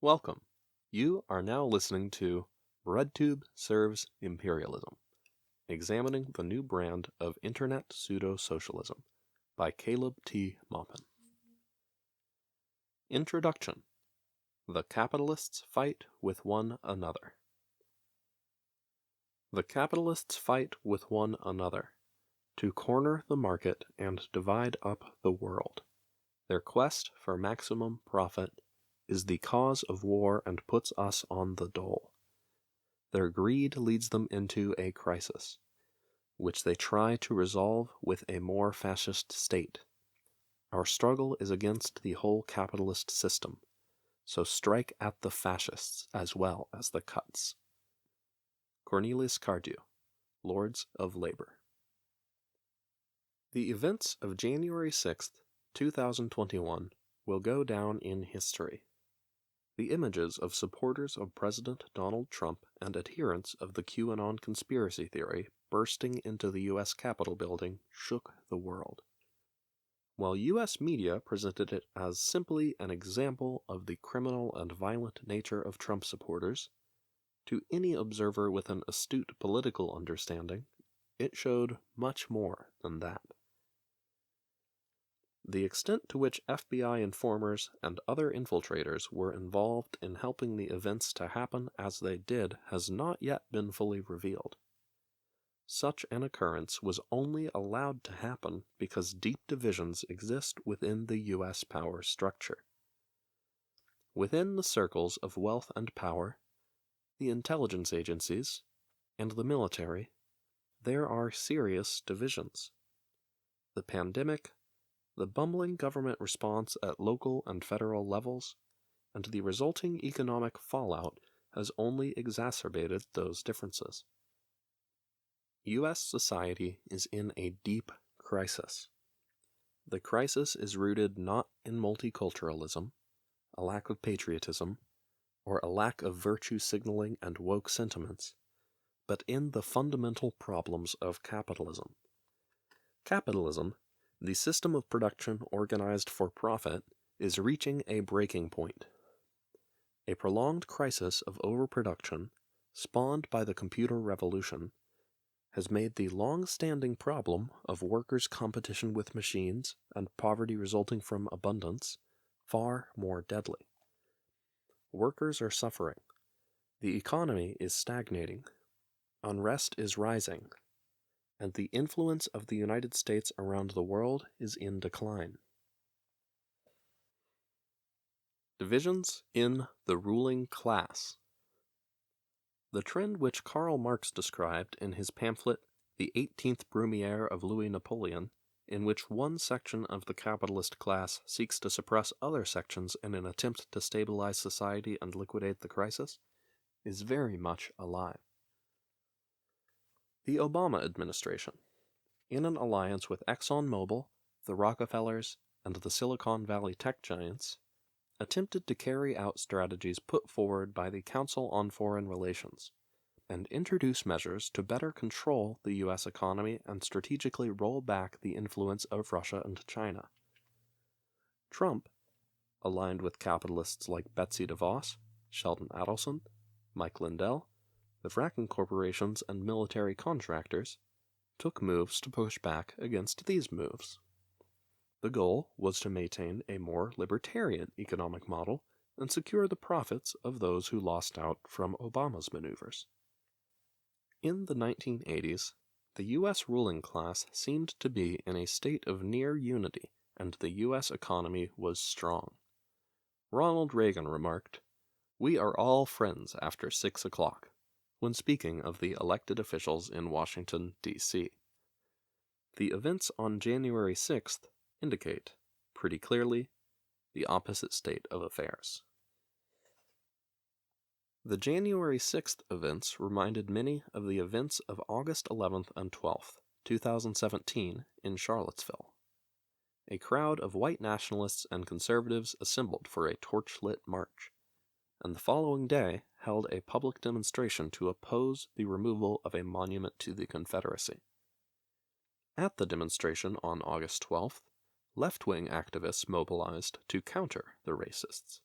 Welcome. You are now listening to BreadTube Serves Imperialism, examining the new brand of Internet Pseudo-Socialism by Caleb T. Maupin. Introduction. The Capitalists Fight with One Another. The capitalists fight with one another to corner the market and divide up the world. Their quest for maximum profit is the cause of war and puts us on the dole. Their greed leads them into a crisis, which they try to resolve with a more fascist state. Our struggle is against the whole capitalist system, so strike at the fascists as well as the cuts. Cornelius Cardew, Lords of Labor. The events of January 6th, 2021 will go down in history. The images of supporters of President Donald Trump and adherents of the QAnon conspiracy theory bursting into the U.S. Capitol building shook the world. While U.S. media presented it as simply an example of the criminal and violent nature of Trump supporters, to any observer with an astute political understanding, it showed much more than that. The extent to which FBI informers and other infiltrators were involved in helping the events to happen as they did has not yet been fully revealed. Such an occurrence was only allowed to happen because deep divisions exist within the U.S. power structure. Within the circles of wealth and power, the intelligence agencies, and the military, there are serious divisions. The pandemic, the bumbling government response at local and federal levels, and the resulting economic fallout has only exacerbated those differences. U.S. society is in a deep crisis. The crisis is rooted not in multiculturalism, a lack of patriotism, or a lack of virtue signaling and woke sentiments, but in the fundamental problems of capitalism. Capitalism, the system of production organized for profit, is reaching a breaking point. A prolonged crisis of overproduction, spawned by the computer revolution, has made the long-standing problem of workers' competition with machines and poverty resulting from abundance far more deadly. Workers are suffering. The economy is stagnating. Unrest is rising. And the influence of the United States around the world is in decline. Divisions in the ruling class. The trend which Karl Marx described in his pamphlet The 18th Brumaire of Louis Napoleon, in which one section of the capitalist class seeks to suppress other sections in an attempt to stabilize society and liquidate the crisis, is very much alive. The Obama administration, in an alliance with ExxonMobil, the Rockefellers, and the Silicon Valley tech giants, attempted to carry out strategies put forward by the Council on Foreign Relations, and introduce measures to better control the U.S. economy and strategically roll back the influence of Russia and China. Trump, aligned with capitalists like Betsy DeVos, Sheldon Adelson, Mike Lindell, the fracking corporations and military contractors, took moves to push back against these moves. The goal was to maintain a more libertarian economic model and secure the profits of those who lost out from Obama's maneuvers. In the 1980s, the U.S. ruling class seemed to be in a state of near unity, and the U.S. economy was strong. Ronald Reagan remarked, "We are all friends after 6 o'clock," when speaking of the elected officials in Washington, D.C. The events on January 6th indicate, pretty clearly, the opposite state of affairs. The January 6th events reminded many of the events of August 11th and 12th, 2017, in Charlottesville. A crowd of white nationalists and conservatives assembled for a torch-lit march, and the following day held a public demonstration to oppose the removal of a monument to the Confederacy. At the demonstration on August 12th, left-wing activists mobilized to counter the racists.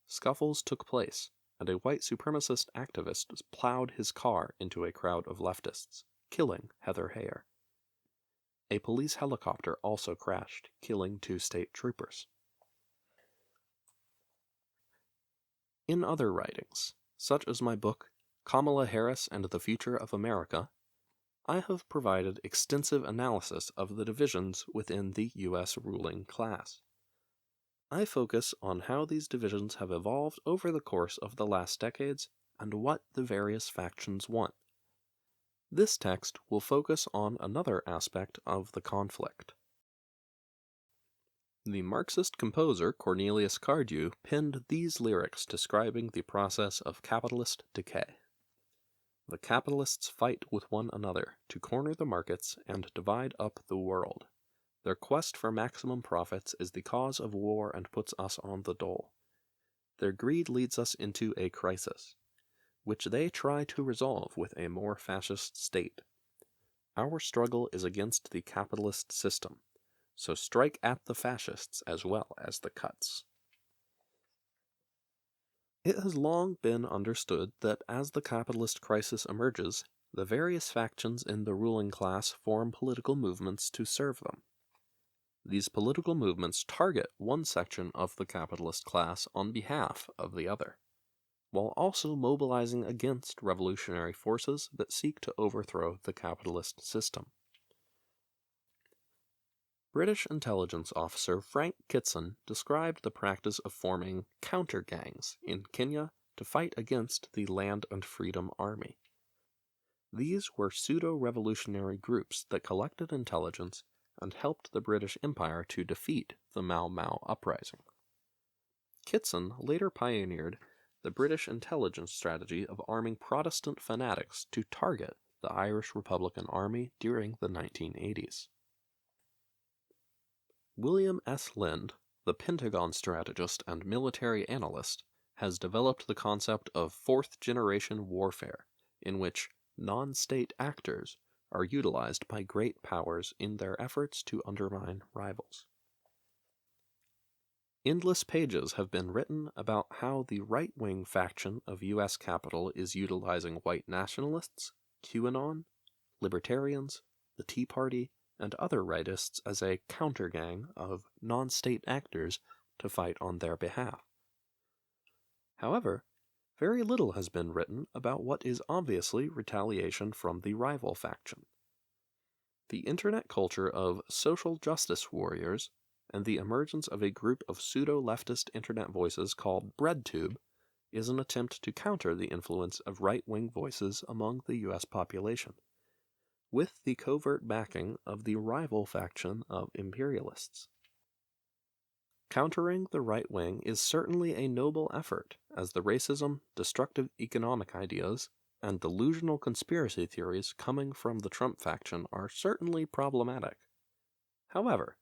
scuffles took place, and a white supremacist activist plowed his car into a crowd of leftists, killing Heather Heyer. A police helicopter also crashed, killing 2 state troopers. In other writings, such as my book, Kamala Harris and the Future of America, I have provided extensive analysis of the divisions within the U.S. ruling class. I focus on how these divisions have evolved over the course of the last decades and what the various factions want. This text will focus on another aspect of the conflict. The Marxist composer Cornelius Cardew penned these lyrics describing the process of capitalist decay. The capitalists fight with one another to corner the markets and divide up the world. Their quest for maximum profits is the cause of war and puts us on the dole. Their greed leads us into a crisis, which they try to resolve with a more fascist state. Our struggle is against the capitalist system, so strike at the fascists as well as the cuts. It has long been understood that as the capitalist crisis emerges, the various factions in the ruling class form political movements to serve them. These political movements target one section of the capitalist class on behalf of the other, while also mobilizing against revolutionary forces that seek to overthrow the capitalist system. British intelligence officer Frank Kitson described the practice of forming counter-gangs in Kenya to fight against the Land and Freedom Army. These were pseudo-revolutionary groups that collected intelligence and helped the British Empire to defeat the Mau Mau uprising. Kitson later pioneered the British intelligence strategy of arming Protestant fanatics to target the Irish Republican Army during the 1980s. William S. Lind, the Pentagon strategist and military analyst, has developed the concept of fourth-generation warfare, in which non-state actors are utilized by great powers in their efforts to undermine rivals. Endless pages have been written about how the right-wing faction of U.S. Capitol is utilizing white nationalists, QAnon, libertarians, the Tea Party, and other rightists as a counter-gang of non-state actors to fight on their behalf. However, very little has been written about what is obviously retaliation from the rival faction. The internet culture of social justice warriors and the emergence of a group of pseudo-leftist internet voices called BreadTube is an attempt to counter the influence of right-wing voices among the U.S. population, with the covert backing of the rival faction of imperialists. Countering the right wing is certainly a noble effort, as the racism, destructive economic ideas, and delusional conspiracy theories coming from the Trump faction are certainly problematic. However,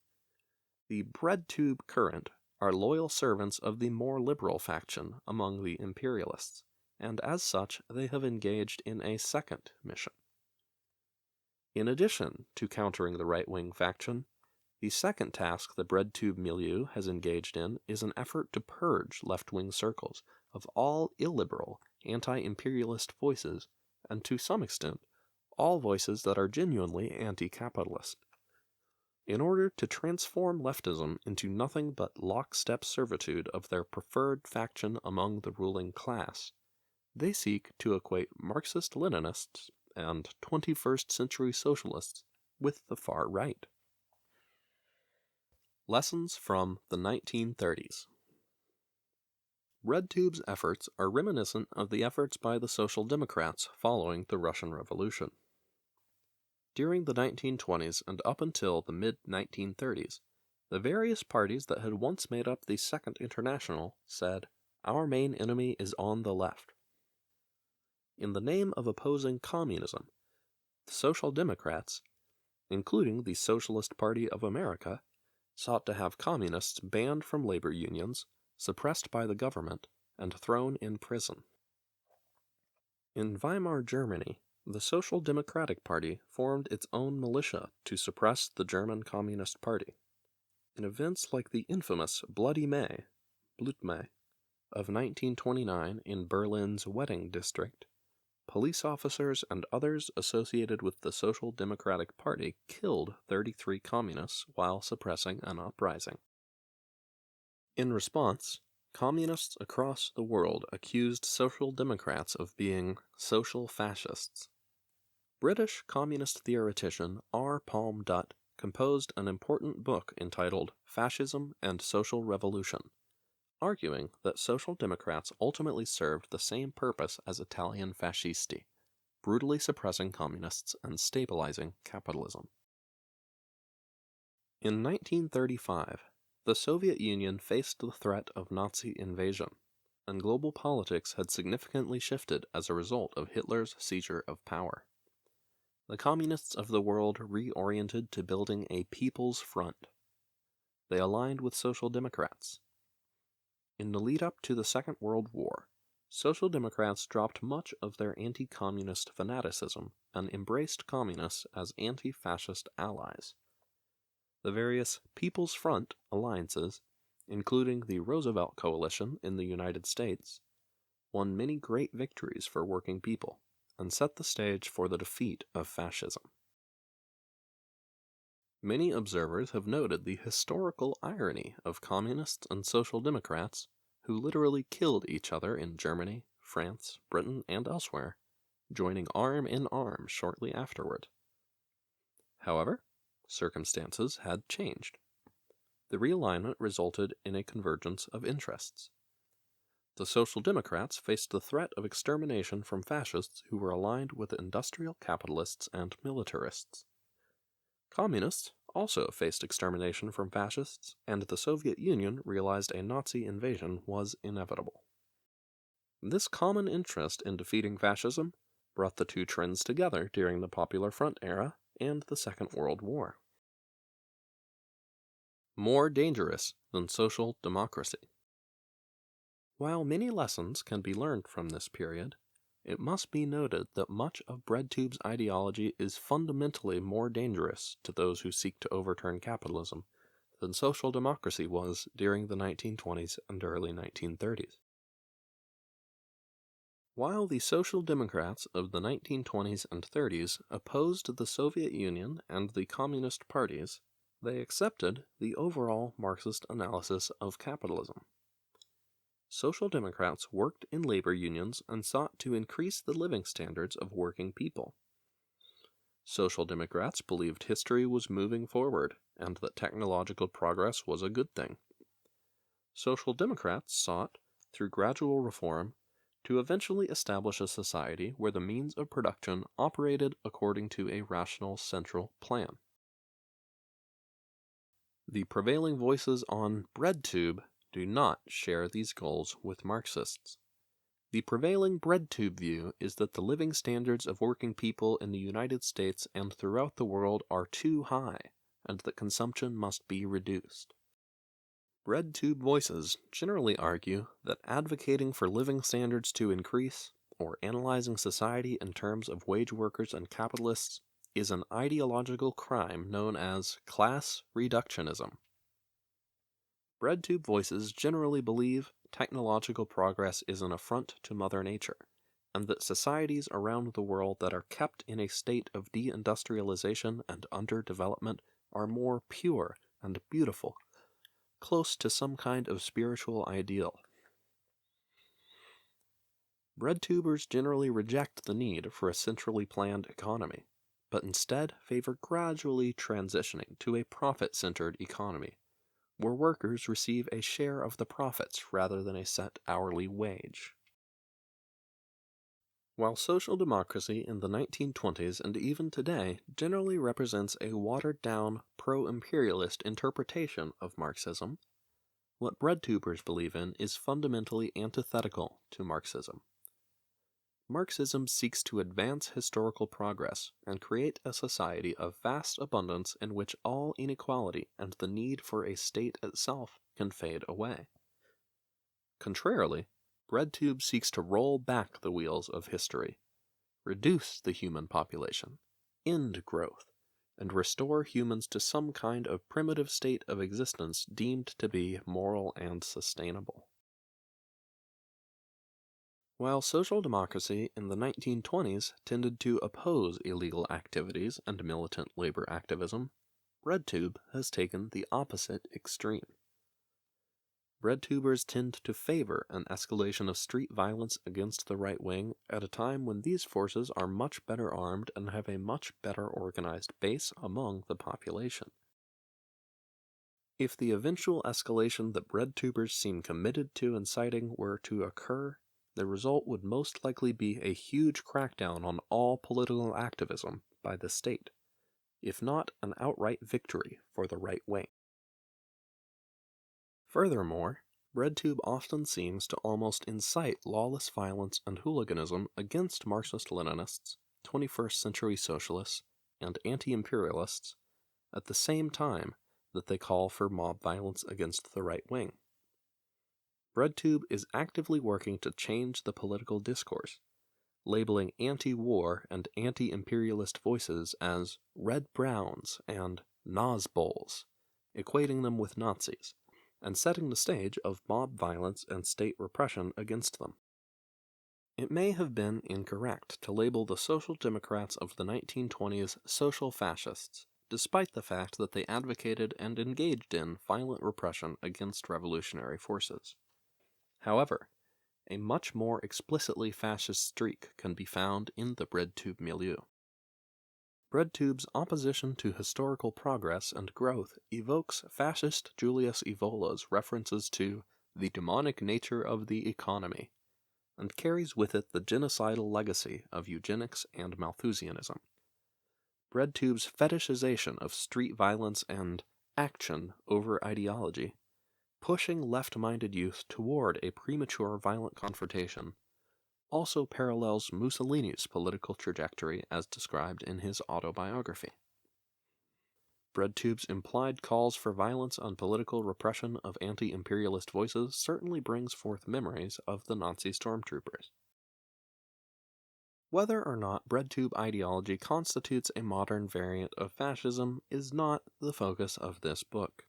the BreadTube current are loyal servants of the more liberal faction among the imperialists, and as such they have engaged in a second mission. In addition to countering the right-wing faction, the second task the BreadTube milieu has engaged in is an effort to purge left-wing circles of all illiberal, anti-imperialist voices, and to some extent, all voices that are genuinely anti-capitalist. In order to transform leftism into nothing but lockstep servitude of their preferred faction among the ruling class, they seek to equate Marxist-Leninists and 21st century socialists with the far right. Lessons from the 1930s. BreadTube's efforts are reminiscent of the efforts by the Social Democrats following the Russian Revolution. During the 1920s and up until the mid-1930s, the various parties that had once made up the Second International said, "Our main enemy is on the left." In the name of opposing communism, the Social Democrats, including the Socialist Party of America, sought to have communists banned from labor unions, suppressed by the government, and thrown in prison. In Weimar Germany, the Social Democratic Party formed its own militia to suppress the German Communist Party. In events like the infamous Bloody May, Blut May, of 1929 in Berlin's Wedding district, police officers and others associated with the Social Democratic Party killed 33 communists while suppressing an uprising. In response, communists across the world accused Social Democrats of being social fascists. British communist theoretician R. Palm Dutt composed an important book entitled Fascism and Social Revolution, arguing that Social Democrats ultimately served the same purpose as Italian fascisti, brutally suppressing communists and stabilizing capitalism. In 1935, the Soviet Union faced the threat of Nazi invasion, and global politics had significantly shifted as a result of Hitler's seizure of power. The communists of the world reoriented to building a people's front. They aligned with Social Democrats. In the lead-up to the Second World War, Social Democrats dropped much of their anti-communist fanaticism and embraced communists as anti-fascist allies. The various People's Front alliances, including the Roosevelt Coalition in the United States, won many great victories for working people and set the stage for the defeat of fascism. Many observers have noted the historical irony of communists and Social Democrats, who literally killed each other in Germany, France, Britain, and elsewhere, joining arm in arm shortly afterward. However, circumstances had changed. The realignment resulted in a convergence of interests. The Social Democrats faced the threat of extermination from fascists who were aligned with industrial capitalists and militarists. Communists also faced extermination from fascists, and the Soviet Union realized a Nazi invasion was inevitable. This common interest in defeating fascism brought the two trends together during the Popular Front era and the Second World War. More dangerous than social democracy. While many lessons can be learned from this period, it must be noted that much of BreadTube's ideology is fundamentally more dangerous to those who seek to overturn capitalism than social democracy was during the 1920s and early 1930s. While the Social Democrats of the 1920s and 30s opposed the Soviet Union and the Communist parties, they accepted the overall Marxist analysis of capitalism. Social Democrats worked in labor unions and sought to increase the living standards of working people. Social Democrats believed history was moving forward and that technological progress was a good thing. Social Democrats sought, through gradual reform, to eventually establish a society where the means of production operated according to a rational central plan. The prevailing voices on BreadTube do not share these goals with Marxists. The prevailing BreadTube view is that the living standards of working people in the United States and throughout the world are too high, and that consumption must be reduced. BreadTube voices generally argue that advocating for living standards to increase, or analyzing society in terms of wage workers and capitalists, is an ideological crime known as class reductionism. BreadTube voices generally believe technological progress is an affront to Mother Nature, and that societies around the world that are kept in a state of deindustrialization and underdevelopment are more pure and beautiful, close to some kind of spiritual ideal. BreadTubers generally reject the need for a centrally planned economy, but instead favor gradually transitioning to a profit-centered economy, where workers receive a share of the profits rather than a set hourly wage. While social democracy in the 1920s and even today generally represents a watered-down, pro-imperialist interpretation of Marxism, what BreadTubers believe in is fundamentally antithetical to Marxism. Marxism seeks to advance historical progress and create a society of vast abundance in which all inequality and the need for a state itself can fade away. Contrarily, BreadTube seeks to roll back the wheels of history, reduce the human population, end growth, and restore humans to some kind of primitive state of existence deemed to be moral and sustainable. While social democracy in the 1920s tended to oppose illegal activities and militant labor activism, BreadTube has taken the opposite extreme. BreadTubers tend to favor an escalation of street violence against the right wing at a time when these forces are much better armed and have a much better organized base among the population. If the eventual escalation that BreadTubers seem committed to inciting were to occur, the result would most likely be a huge crackdown on all political activism by the state, if not an outright victory for the right wing. Furthermore, BreadTube often seems to almost incite lawless violence and hooliganism against Marxist-Leninists, 21st century socialists, and anti-imperialists at the same time that they call for mob violence against the right wing. BreadTube is actively working to change the political discourse, labeling anti-war and anti-imperialist voices as Red Browns and Nazbols, equating them with Nazis, and setting the stage of mob violence and state repression against them. It may have been incorrect to label the Social Democrats of the 1920s social fascists, despite the fact that they advocated and engaged in violent repression against revolutionary forces. However, a much more explicitly fascist streak can be found in the BreadTube milieu. BreadTube's opposition to historical progress and growth evokes fascist Julius Evola's references to the demonic nature of the economy, and carries with it the genocidal legacy of eugenics and Malthusianism. BreadTube's fetishization of street violence and action over ideology, pushing left-minded youth toward a premature violent confrontation, also parallels Mussolini's political trajectory as described in his autobiography. BreadTube's implied calls for violence and political repression of anti-imperialist voices certainly brings forth memories of the Nazi stormtroopers. Whether or not BreadTube ideology constitutes a modern variant of fascism is not the focus of this book.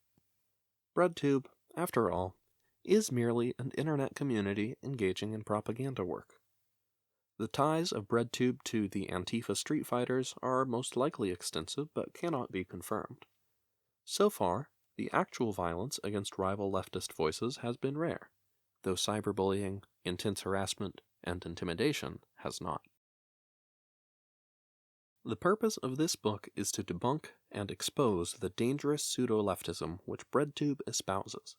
BreadTube, after all, is merely an internet community engaging in propaganda work. The ties of BreadTube to the Antifa street fighters are most likely extensive but cannot be confirmed. So far, the actual violence against rival leftist voices has been rare, though cyberbullying, intense harassment, and intimidation has not. The purpose of this book is to debunk and expose the dangerous pseudo-leftism which BreadTube espouses.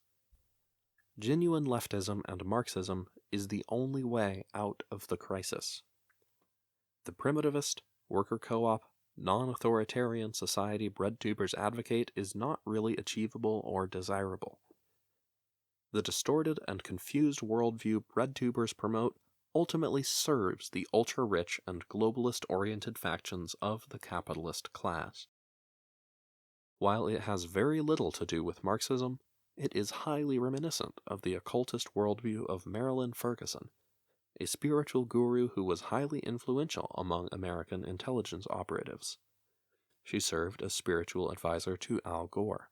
Genuine leftism and Marxism is the only way out of the crisis. The primitivist, worker co-op, non-authoritarian society BreadTubers advocate is not really achievable or desirable. The distorted and confused worldview BreadTubers promote ultimately serves the ultra-rich and globalist-oriented factions of the capitalist class. While it has very little to do with Marxism, it is highly reminiscent of the occultist worldview of Marilyn Ferguson, a spiritual guru who was highly influential among American intelligence operatives. She served as spiritual advisor to Al Gore.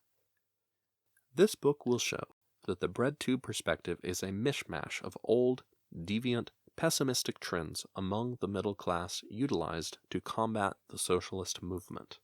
This book will show that the BreadTube perspective is a mishmash of old, deviant, pessimistic trends among the middle class utilized to combat the socialist movement.